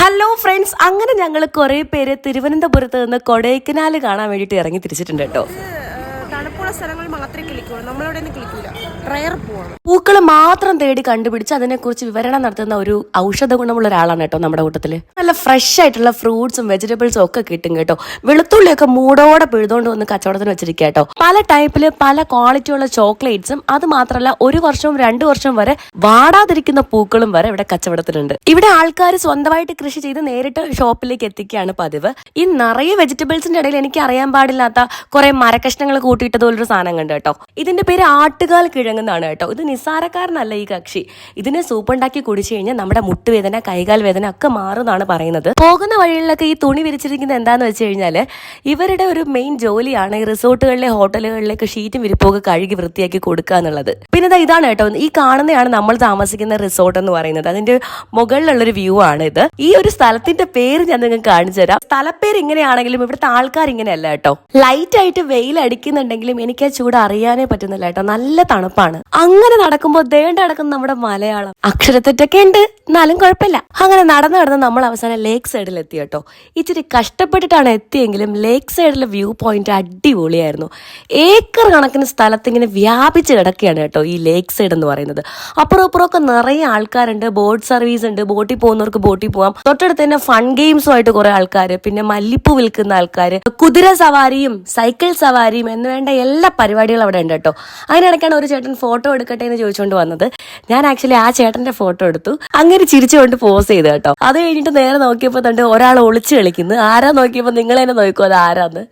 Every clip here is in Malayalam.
ഹലോ ഫ്രണ്ട്സ്, അങ്ങനെ ഞങ്ങൾ കുറേ പേര് തിരുവനന്തപുരത്ത് നിന്ന് കൊടൈക്കനാൽ കാണാൻ വേണ്ടിയിട്ട് ഇറങ്ങി തിരിച്ചിട്ടുണ്ട് കേട്ടോ. തണുപ്പുള്ള സ്ഥലങ്ങളിൽ മാത്രമേ കിളിക്കുള്ളൂ, നമ്മളവിടെ നിന്ന് കിളിക്കൂല. റയർ പൂവാണ്. പൂക്കൾ മാത്രം തേടി കണ്ടുപിടിച്ച് അതിനെക്കുറിച്ച് വിവരണം നടത്തുന്ന ഒരു ഔഷധ ഗുണമുള്ള ഒരാളാണ് കേട്ടോ നമ്മുടെ കൂട്ടത്തില്. നല്ല ഫ്രഷ് ആയിട്ടുള്ള ഫ്രൂട്ട്സും വെജിറ്റബിൾസും ഒക്കെ കിട്ടും കേട്ടോ. വെളുത്തുള്ളിയൊക്കെ മൂടോടെ പിഴുതുകൊണ്ട് വന്ന് കച്ചവടത്തിന് വെച്ചിരിക്കുക കേട്ടോ. പല ടൈപ്പില് പല ക്വാളിറ്റിയുള്ള ചോക്ലേറ്റ്സും അത് മാത്രമല്ല 1 വർഷവും 2 വർഷവും വരെ വാടാതിരിക്കുന്ന പൂക്കളും വരെ ഇവിടെ കച്ചവടത്തിലുണ്ട്. ഇവിടെ ആൾക്കാർ സ്വന്തമായിട്ട് കൃഷി ചെയ്ത് നേരിട്ട് ഷോപ്പിലേക്ക് എത്തിക്കുകയാണ് പതിവ്. ഈ നിറയെ വെജിറ്റബിൾസിന്റെ ഇടയിൽ എനിക്ക് അറിയാൻ പാടില്ലാത്ത കുറെ മരക്കഷ്ണങ്ങൾ കൂട്ടിയിട്ടതുപോലൊരു സാധനം കണ്ടു കേട്ടോ. ഇതിന്റെ പേര് ആട്ടുകാൽ കിഴങ്ങെന്നാണ് കേട്ടോ. ഇത് നിസ്സാരക്കാരനല്ല ഈ കക്ഷി. ഇതിനെ സൂപ്പുണ്ടാക്കി കുടിച്ചു കഴിഞ്ഞാൽ നമ്മുടെ മുട്ടുവേദന, കൈകാൽ വേദന ഒക്കെ മാറുന്നാണ് പറയുന്നത്. പോകുന്ന വഴികളിലൊക്കെ ഈ തുണി വിരിച്ചിരിക്കുന്നത് എന്താന്ന് വെച്ച് കഴിഞ്ഞാല് ഇവരുടെ ഒരു മെയിൻ ജോലിയാണ് ഈ റിസോർട്ടുകളിലെ ഹോട്ടലുകളിലേക്ക് ഷീറ്റും വിരിപ്പൊക്കെ കഴുകി വൃത്തിയാക്കി കൊടുക്കുക എന്നുള്ളത്. പിന്നെ ഇതാണ് കേട്ടോ, ഈ കാണുന്നതാണ് നമ്മൾ താമസിക്കുന്ന റിസോർട്ട് എന്ന് പറയുന്നത്. അതിന്റെ മുകളിലുള്ളൊരു വ്യൂ ആണ് ഇത്. ഈ ഒരു സ്ഥലത്തിന്റെ പേര് ഞാൻ നിങ്ങൾക്ക് കാണിച്ചു തരാം. സ്ഥലപ്പേര് ഇങ്ങനെയാണെങ്കിലും ഇവിടുത്തെ ആൾക്കാർ ഇങ്ങനെയല്ല കേട്ടോ. ലൈറ്റ് ആയിട്ട് വെയിൽ അടിക്കുന്നുണ്ടെങ്കിലും എനിക്ക് ആ ചൂട് അറിയാനേ പറ്റുന്നില്ല കേട്ടോ. നല്ല തണുപ്പാണ്. അങ്ങനെ നടക്കുമ്പോൾ ദേണ്ട നടക്കുന്ന നമ്മുടെ മലയാളം അക്ഷരത്തെറ്റൊക്കെ ഉണ്ട്, എന്നാലും കുഴപ്പമില്ല. അങ്ങനെ നടന്ന് നമ്മൾ അവസാനം ലേക്ക് സൈഡിൽ എത്തി കേട്ടോ. ഇച്ചിരി കഷ്ടപ്പെട്ടിട്ടാണ് എത്തിയെങ്കിലും ലേക്ക് സൈഡിലെ വ്യൂ പോയിന്റ് അടിപൊളിയായിരുന്നു. ഏക്കർ കണക്കിന് സ്ഥലത്ത് ഇങ്ങനെ വ്യാപിച്ച് കിടക്കുകയാണ് കേട്ടോ ഈ ലേക്ക് സൈഡ് എന്ന് പറയുന്നത്. അപ്പുറം ഇപ്പുറമൊക്കെ നിറയെ ആൾക്കാരുണ്ട്. ബോട്ട് സർവീസ് ഉണ്ട്, ബോട്ടിൽ പോകുന്നവർക്ക് ബോട്ടിൽ പോവാം. തൊട്ടടുത്ത് തന്നെ ഫൺ ഗെയിംസും ആയിട്ട് കുറെ ആൾക്കാർ, പിന്നെ മല്ലിപ്പൂ വിൽക്കുന്ന ആൾക്കാർ, കുതിര സവാരിയും സൈക്കിൾ സവാരിയും എന്ന് വേണ്ട എല്ലാ പരിപാടികളും അവിടെ ഉണ്ട് കേട്ടോ. അതിനിടയ്ക്കാണ് ഒരു ചേട്ടൻ ഫോട്ടോ എടുക്കട്ടെ എന്ന് ചോദിച്ചുകൊണ്ട് വന്നത്. ഞാൻ ആക്ച്വലി ആ ചേട്ടന്റെ ഫോട്ടോ എടുത്തു. അങ്ങനെ ചിരിച്ചുകൊണ്ട് പോസ് ചെയ്തു കേട്ടോ. അത് കഴിഞ്ഞിട്ട് നേരെ നോക്കിയപ്പോ തണ്ട് ഒരാൾ ഒളിച്ചു കളിക്കുന്നു. ആരാ നോക്കിയപ്പോ നിങ്ങൾ തന്നെ നോക്കോ അത് ആരാന്ന്.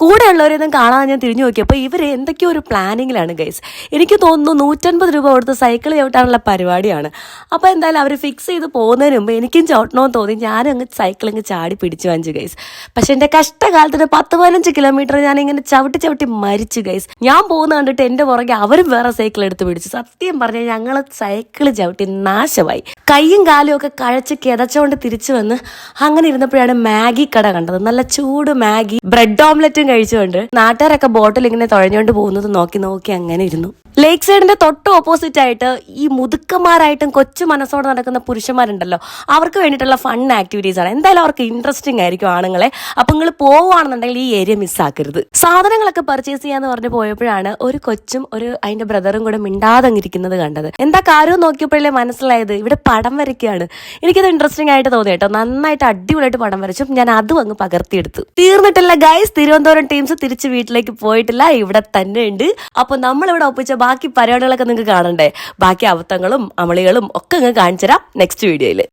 കൂടെ ഉള്ളവരൊന്നും കാണാതെ ഞാൻ തിരിഞ്ഞു നോക്കിയപ്പോൾ ഇവർ എന്തൊക്കെയോ ഒരു പ്ലാനിങ്ങിലാണ് ഗൈസ്. എനിക്ക് തോന്നുന്നു 150 രൂപ കൊടുത്ത് സൈക്കിൾ ചവിട്ടാനുള്ള പരിപാടിയാണ്. അപ്പോൾ എന്തായാലും അവർ ഫിക്സ് ചെയ്ത് പോകുന്നതിന് മുമ്പ് എനിക്കും ചവിട്ടണമെന്ന് തോന്നി. ഞാനും അങ്ങ് സൈക്കിൾ ചാടി പിടിച്ചു വാങ്ങിച്ചു ഗൈസ്. പക്ഷെ എൻ്റെ കഷ്ടകാലത്തിന് 10-15 കിലോമീറ്റർ ഞാനിങ്ങനെ ചവിട്ടി മരിച്ചു ഗൈസ്. ഞാൻ പോകുന്ന കണ്ടിട്ട് എൻ്റെ പുറകെ അവരും വേറെ സൈക്കിൾ എടുത്ത് പിടിച്ചു. സത്യം പറഞ്ഞാൽ ഞങ്ങൾ സൈക്കിൾ ചവിട്ടി നാശമായി. കൈയും കാലും ഒക്കെ കഴച്ച് കിതച്ചുകൊണ്ട് തിരിച്ചു വന്ന് അങ്ങനെ ഇരുന്നപ്പോഴാണ് മാഗി കട കണ്ടത്. നല്ല ചൂട് മാഗി ബ്രെഡ് ഓംലെറ്റും കഴിച്ചുകൊണ്ട് നാട്ടുകാരൊക്കെ ബോട്ടിൽ ഇങ്ങനെ തുഴഞ്ഞുകൊണ്ട് പോകുന്നത് നോക്കി അങ്ങനെ ഇരുന്നു. ലേക്ക് സൈഡിന്റെ തൊട്ട് ഓപ്പോസിറ്റ് ആയിട്ട് ഈ മുതുക്കന്മാരായിട്ടും കൊച്ചു മനസ്സോടെ നടക്കുന്ന പുരുഷന്മാരുണ്ടല്ലോ, അവർക്ക് വേണ്ടിയിട്ടുള്ള ഫൺ ആക്ടിവിറ്റീസ് ആണ്. എന്തായാലും അവർക്ക് ഇൻട്രസ്റ്റിംഗ് ആയിരിക്കും ആണുങ്ങളെ. അപ്പൊ നിങ്ങൾ പോവുകയാണെന്നുണ്ടെങ്കിൽ ഈ ഏരിയ മിസ്സാക്കരുത്. സാധനങ്ങളൊക്കെ പർച്ചേസ് ചെയ്യാന്ന് പറഞ്ഞു പോയപ്പോഴാണ് ഒരു കൊച്ചും അതിന്റെ ബ്രദറും കൂടെ മിണ്ടാതങ്ങിരിക്കുന്നത് കണ്ടത്. എന്താ കാര്യം നോക്കിയപ്പോഴല്ലേ മനസ്സിലായത് ഇവിടെ പടം വരയ്ക്കുകയാണ്. എനിക്കത് ഇൻട്രസ്റ്റിംഗ് ആയിട്ട് തോന്നി കേട്ടോ. നന്നായിട്ട് അടിപൊളിയായിട്ട് പടം വരച്ചു. ഞാൻ അതും അങ്ങ് പകർത്തിയെടുത്തു. തീർന്നിട്ടില്ല ഗൈസ്, തിരുവനന്തപുരം ടീംസ് തിരിച്ച് വീട്ടിലേക്ക് പോയിട്ടില്ല, ഇവിടെ തന്നെ ഉണ്ട്. അപ്പൊ നമ്മളിവിടെ ഒപ്പിച്ച ബാക്കി പരിപാടികളൊക്കെ നിങ്ങൾക്ക് കാണണ്ടേ. ബാക്കി അബദ്ധങ്ങളും അമളികളും ഒക്കെ അങ്ങ് കാണിച്ചു തരാം നെക്സ്റ്റ് വീഡിയോയിൽ.